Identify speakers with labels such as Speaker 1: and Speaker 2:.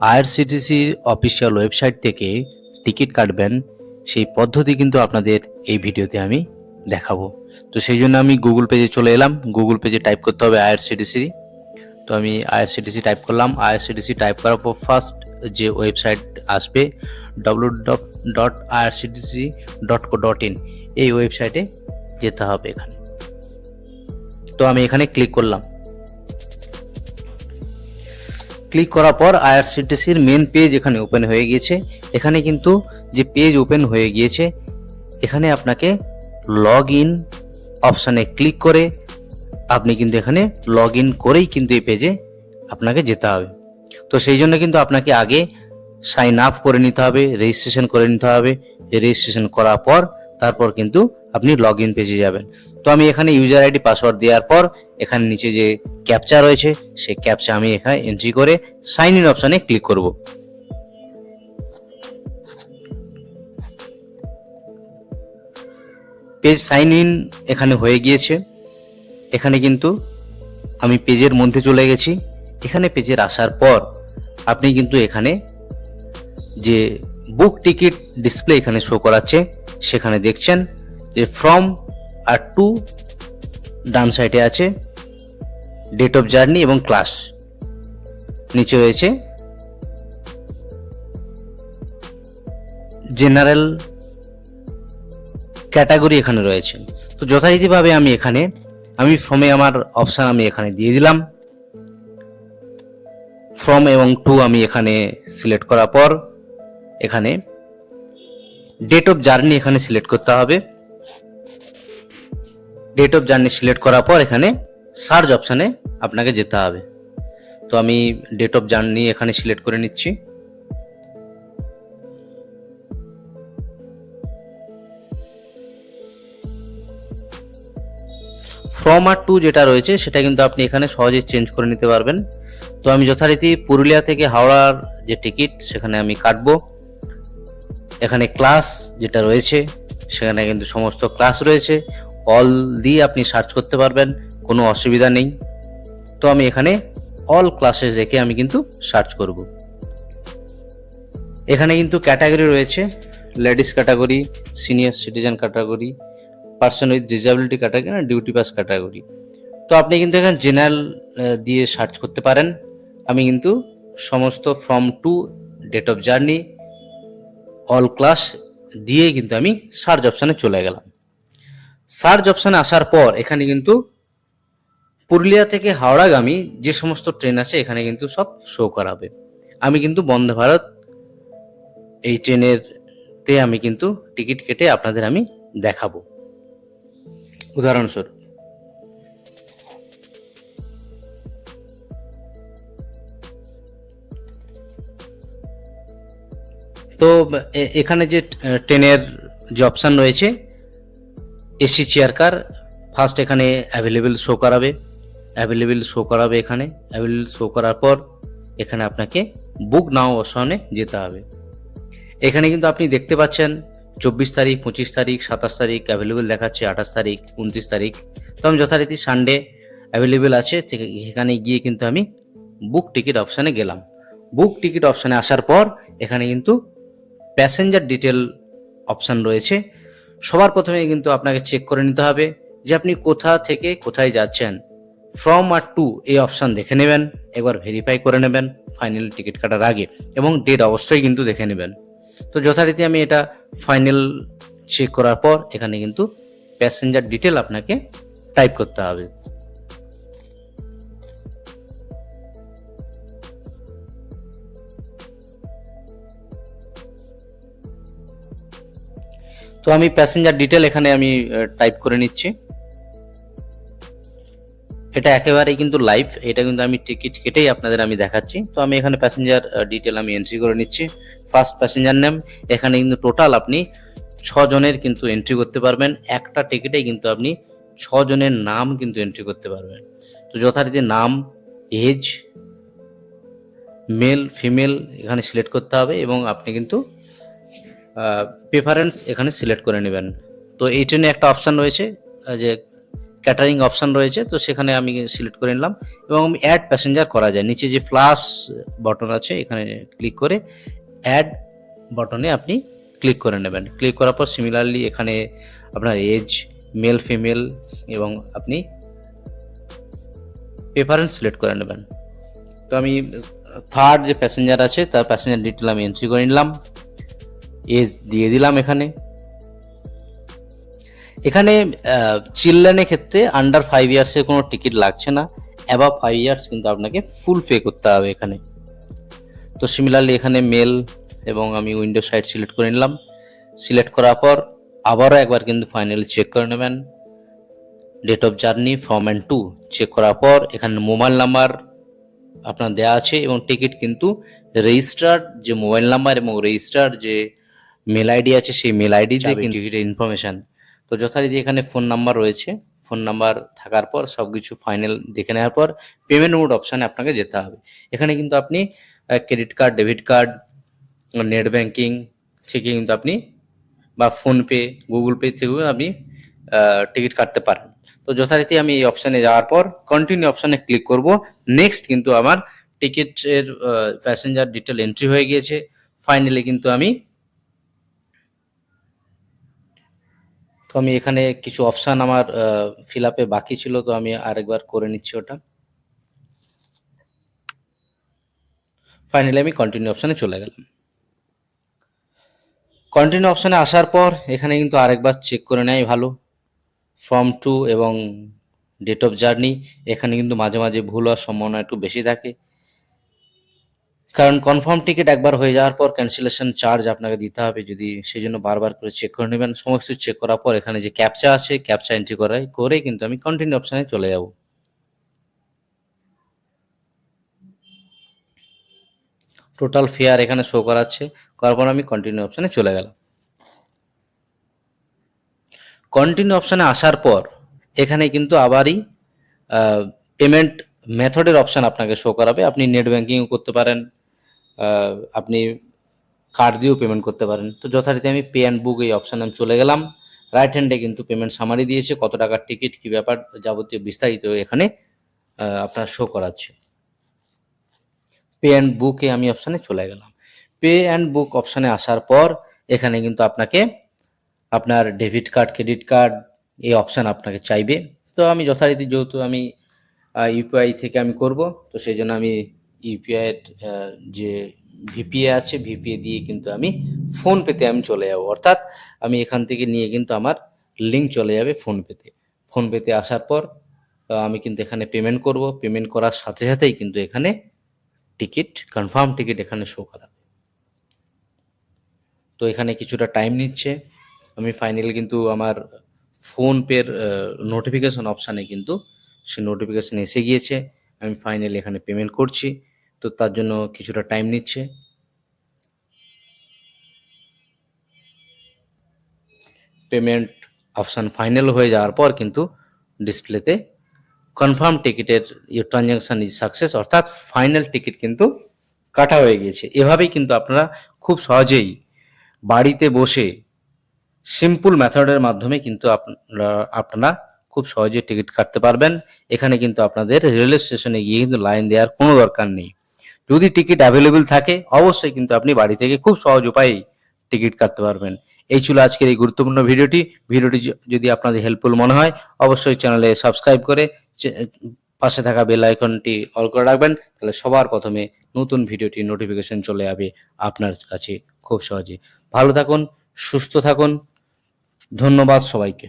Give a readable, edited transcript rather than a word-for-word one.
Speaker 1: IRCTC official website থেকে ticket কাটবেন সেই পদ্ধতি কিন্তু আপনাদের এই ভিডিওতে আমি দেখাবো। তো সেই জন্য আমি গুগল পেজে চলে এলাম। গুগল পেজে টাইপ করতে হবে আইআরসিটিসি। তো আমি আইআরসিটিসি টাইপ করলাম। আইআরসিটিসি টাইপ করার পর ফার্স্ট যে ওয়েবসাইট আসবে www.irctc.co.in, এই ওয়েবসাইটে যেতে হবে। এখানে তো আমি এখানে ক্লিক করলাম। ক্লিক করার পর আইআরসিটিসির মেন পেজ এখানে ওপেন হয়ে গিয়েছে। এখানে কিন্তু যে পেজ ওপেন হয়ে গিয়েছে, এখানে আপনাকে লগ ইন অপশানে ক্লিক করে আপনি কিন্তু এখানে লগ ইন করেই কিন্তু এই পেজে আপনাকে যেতে হবে। তো সেই জন্য কিন্তু আপনাকে আগে সাইন আপ করে নিতে হবে, রেজিস্ট্রেশন করে নিতে হবে। রেজিস্ট্রেশন করার পর তারপর কিন্তু আপনি লগ ইন পেজে যাবেন। তো আমি এখানে ইউজার আইডি পাসওয়ার্ড দেওয়ার পর এখানে নিচে যে ক্যাপচা রয়েছে সেই ক্যাপচা আমি এখানে এন্ট্রি করে সাইন ইন অপশানে ক্লিক করব। পেজ সাইন ইন এখানে হয়ে গিয়েছে। এখানে কিন্তু আমি পেজের মধ্যে চলে গেছি। এখানে পেজের আসার পর আপনি কিন্তু এখানে যে বুক টিকিট ডিসপ্লে এখানে শো করাচ্ছে, সেখানে দেখছেন যে ফ্রম আর টু ডান সাইডে আছে ডেট অফ জার্নি এবং ক্লাস, নিচে রয়েছে জেনারেল ক্যাটাগরি এখানে রয়েছে। তো যথারীতিভাবে আমি ফ্রমে আমার অপশান আমি এখানে দিয়ে দিলাম। ফ্রম এবং টু আমি এখানে সিলেক্ট করার পর এখানে ডেট অফ জার্নি এখানে সিলেক্ট করতে হবে। ডেট অফ জার্নি সিলেক্ট করার পর এখানে সার্চ অপশানে আপনাকে যেতে হবে। তো আমি ডেট অফ জার্নি এখানে সিলেক্ট করে নিচ্ছি। ফ্রম আর টু যেটা রয়েছে সেটা কিন্তু আপনি এখানে সহজে চেঞ্জ করে নিতে পারবেন। তো আমি যথারীতি পুরুলিয়া থেকে হাওড়ার যে টিকিট সেখানে আমি কাটবো। এখানে ক্লাস যেটা রয়েছে সেখানে কিন্তু সমস্ত ক্লাস রয়েছে, অল দিয়ে আপনি সার্চ করতে পারবেন, কোনো অসুবিধা নেই। তো আমি এখানে অল ক্লাসেস রেখে আমি কিন্তু সার্চ করব। এখানে কিন্তু ক্যাটাগরি রয়েছে, ladies category, senior citizen category, person with disability category না ডিউটি পাস ক্যাটাগরি। তো আপনি কিন্তু এখানে জেনারেল দিয়ে সার্চ করতে পারেন। আমি কিন্তু সমস্ত from to date of journey all class দিয়ে কিন্তু আমি সার্চ অপশানে চলে গেলাম। সার্চ অপশানে আসার পর এখানে কিন্তু পুরুলিয়া থেকে হাওড়াগামী যে সমস্ত ট্রেন আছে এখানে কিন্তু সব শো করাবে। আমি কিন্তু বন্দে ভারত এই ট্রেনের তে আমি কিন্তু টিকিট কেটে আপনাদের আমি দেখাবো উদাহরণস্বরূপ। তো এখানে যে ট্রেনের যে অপশান রয়েছে এসি চেয়ার কার, ফার্স্ট এখানে অ্যাভেলেবেল শো করাবে। এখানে অ্যাভেলেবেল শো করার পর এখানে আপনাকে বুক নাও অপশনে যেতে হবে। এখানে কিন্তু আপনি দেখতে পাচ্ছেন 24 তারিখ, 25 তারিখ, 27 তারিখ অ্যাভেলেবেল দেখাচ্ছে, 28 তারিখ, 29 তারিখ। তো আমি যথারীতি সানডে অ্যাভেলেবেল আছে, এখানে গিয়ে কিন্তু আমি বুক টিকিট অপশানে গেলাম। বুক টিকিট অপশানে আসার পর এখানে কিন্তু প্যাসেঞ্জার ডিটেল অপশান রয়েছে। সবার প্রথমে কিন্তু আপনাকে চেক করে নিতে হবে যে আপনি কোথা থেকে কোথায় যাচ্ছেন। ফ্রম আর টু এই অপশান দেখে নেবেন, একবার ভেরিফাই করে নেবেন ফাইনাল টিকিট কাটার আগে, এবং ডেট অবশ্যই কিন্তু দেখে নেবেন। তো যথারীতি আমি এটা ফাইনাল চেক করার পর এখানে কিন্তু প্যাসেঞ্জার ডিটেল আপনাকে টাইপ করতে হবে। তো আমি প্যাসেঞ্জার ডিটেল এখানে আমি টাইপ করে নিচ্ছি। এটা একেবারেই কিন্তু লাইভ, এটা কিন্তু আমি টিকিট কেটেই আপনাদের আমি দেখাচ্ছি। তো আমি এখানে প্যাসেঞ্জার ডিটেল আমি এন্ট্রি করে নিচ্ছি। ফার্স্ট প্যাসেঞ্জার নেম, এখানে কিন্তু টোটাল আপনি 6 জনের কিন্তু এন্ট্রি করতে পারবেন। একটা টিকিটেই কিন্তু আপনি 6 জনের নাম কিন্তু এন্ট্রি করতে পারবেন। তো যথারীতি নাম, এজ, মেল ফিমেল এখানে সিলেক্ট করতে হবে, এবং আপনি কিন্তু প্রেফারেন্স এখানে সিলেক্ট করে নেবেন। তো এই ট্রেনে একটা অপশান রয়েছে যে ক্যাটারিং অপশান রয়েছে, তো সেখানে আমি সিলেক্ট করে নিলাম এবং আমি অ্যাড প্যাসেঞ্জার করা যায়। নিচে যে প্লাস বটন আছে এখানে ক্লিক করে অ্যাড বটনে আপনি ক্লিক করে নেবেন। ক্লিক করার পর সিমিলারলি এখানে আপনার এজ, মেল ফিমেল এবং আপনি প্রেফারেন্স সিলেক্ট করে নেবেন। তো আমি থার্ড যে প্যাসেঞ্জার আছে তার প্যাসেঞ্জার ডিটেল আমি এন্ট্রি করে নিলাম, এজ দিয়ে দিলাম। এখানে চিলড্রেনের ক্ষেত্রে আন্ডার 5 ইয়ার্সের কোনো টিকিট লাগছে না, অ্যাবাভ 5 ইয়ার্স কিন্তু আপনাকে ফুল পে করতে হবে এখানে। তো সিমিলারলি এখানে মেল এবং আমি উইন্ডো সাইড সিলেক্ট করে নিলাম। সিলেক্ট করার পর আবারও একবার কিন্তু ফাইনালি চেক করে নেবেন। Date of journey from and to check করার পর এখানে মোবাইল নাম্বার আপনার দেওয়া আছে এবং টিকিট কিন্তু রেজিস্টার্ড যে মোবাইল নাম্বার এবং রেজিস্টার্ড যে মেল আইডি আছে সেই মেল আইডি দিয়ে কিন্তু টিকিটের ইনফরমেশান। তো যথারীতি এখানে ফোন নাম্বার রয়েছে, ফোন নাম্বার থাকার পর সব কিছু ফাইনাল দেখে নেওয়ার পর পেমেন্ট মোড অপশানে আপনাকে যেতে হবে। এখানে কিন্তু আপনি credit card, debit card, net banking থেকে কিন্তু আপনি বা ফোনপে, গুগল পে থেকেও আপনি টিকিট কাটতে পারেন। তো যথারীতি আমি এই অপশানে যাওয়ার পর কন্টিনিউ অপশানে ক্লিক করব। নেক্সট কিন্তু আমার টিকিটের প্যাসেঞ্জার ডিটেল এন্ট্রি হয়ে গিয়েছে। ফাইনালি কিন্তু আমি এখানে কিছু অপশান আমার ফিল আপে বাকি ছিল, তো আমি আরেকবার করে নিচ্ছি ওটা। ফাইনালি আমি কন্টিনিউ অপশানে চলে গেলাম। কন্টিনিউ অপশানে আসার পর এখানে কিন্তু আরেকবার চেক করে নেয় ভালো। ফর্ম 2 এবং ডেট অফ জার্নি এখানে কিন্তু মাঝে মাঝে ভুল হওয়ার সম্ভাবনা একটু বেশি থাকে, কারণ কনফার্ম টিকিট একবার হয়ে যাওয়ার পর ক্যান্সেলেশন চার্জ আপনাকে দিতে হবে, যদি সেই জন্য বারবার করে চেক করে নেবেন। সমস্ত চেক করার পর এখানে যে ক্যাপচা আছে ক্যাপচা এন্ট্রি করে কিন্তু আমি কন্টিনিউ অপশানে চলে যাব। টোটাল ফেয়ার এখানে শো করাচ্ছে, করার পর আমি কন্টিনিউ অপশানে চলে গেলাম। কন্টিনিউ অপশানে আসার পর এখানে কিন্তু আবারই পেমেন্ট মেথডের অপশান আপনাকে শো করাবে। আপনি নেট ব্যাঙ্কিংও করতে পারেন, আপনি কার্ড দিয়েও পেমেন্ট করতে পারেন। তো যথারীতি আমি পে অ্যান্ড বুক এই অপশানে আমি চলে গেলাম। রাইট হ্যান্ডে কিন্তু পেমেন্ট সামারি দিয়েছে, কত টাকার টিকিট, কী ব্যাপার যাবতীয় বিস্তারিত এখানে আপনার শো করাচ্ছে। পে অ্যান্ড বুকে আমি অপশানে চলে গেলাম। পে অ্যান্ড বুক অপশানে আসার পর এখানে কিন্তু আপনাকে আপনার ডেবিট কার্ড, ক্রেডিট কার্ড এই অপশান আপনাকে চাইবে। তো আমি যথারীতি যেহেতু আমি ইউপিআই থেকে আমি করব, তো সেই জন্য আমি ইউপিআইয়ের যে ভিপিএ আছে ভিপিএ দিয়ে কিন্তু আমি ফোনপেতে আমি চলে যাব। অর্থাৎ আমি এখান থেকে নিয়ে কিন্তু আমার লিঙ্ক চলে যাবে ফোনপেতে। ফোনপেতে আসার পর আমি কিন্তু এখানে পেমেন্ট করব। পেমেন্ট করার সাথে সাথেই কিন্তু এখানে টিকিট, কনফার্ম টিকিট এখানে শো করাবে। তো এখানে কিছুটা টাইম নিচ্ছে। আমি ফাইনালি কিন্তু আমার ফোনপের নোটিফিকেশন অপশানে কিন্তু সে নোটিফিকেশান এসে গিয়েছে। আমি ফাইনালি এখানে পেমেন্ট করছি, তো তার জন্য কিছুটা টাইম নিচ্ছে। পেমেন্ট অপশান ফাইনাল হয়ে যাওয়ার পর কিন্তু ডিসপ্লেতে কনফার্ম টিকিটের ট্রানজ্যাকশান ইজ সাকসেস, অর্থাৎ ফাইনাল টিকিট কিন্তু কাটা হয়ে গিয়েছে। এভাবেই কিন্তু আপনারা খুব সহজেই বাড়িতে বসে সিম্পল মেথডের মাধ্যমে কিন্তু আপনারা খুব সহজে টিকিট কাটতে পারবেন। এখানে কিন্তু আপনাদের রেলওয়ে স্টেশনে গিয়ে কিন্তু লাইন দেওয়ার কোনো দরকার নেই। যদি টিকিট অ্যাভেলেবেল থাকে অবশ্যই কিন্তু আপনি বাড়ি থেকে খুব সহজ উপায়েই টিকিট কাটতে পারবেন। এই ছিল আজকের এই গুরুত্বপূর্ণ ভিডিওটি। যদি আপনাদের হেল্পফুল মনে হয় অবশ্যই চ্যানেলে সাবস্ক্রাইব করে পাশে থাকা বেল আইকনটি অল করে রাখবেন, তাহলে সবার প্রথমে নতুন ভিডিওটি নোটিফিকেশন চলে যাবে আপনার কাছে খুব সহজে। ভালো থাকুন, সুস্থ থাকুন, ধন্যবাদ সবাইকে।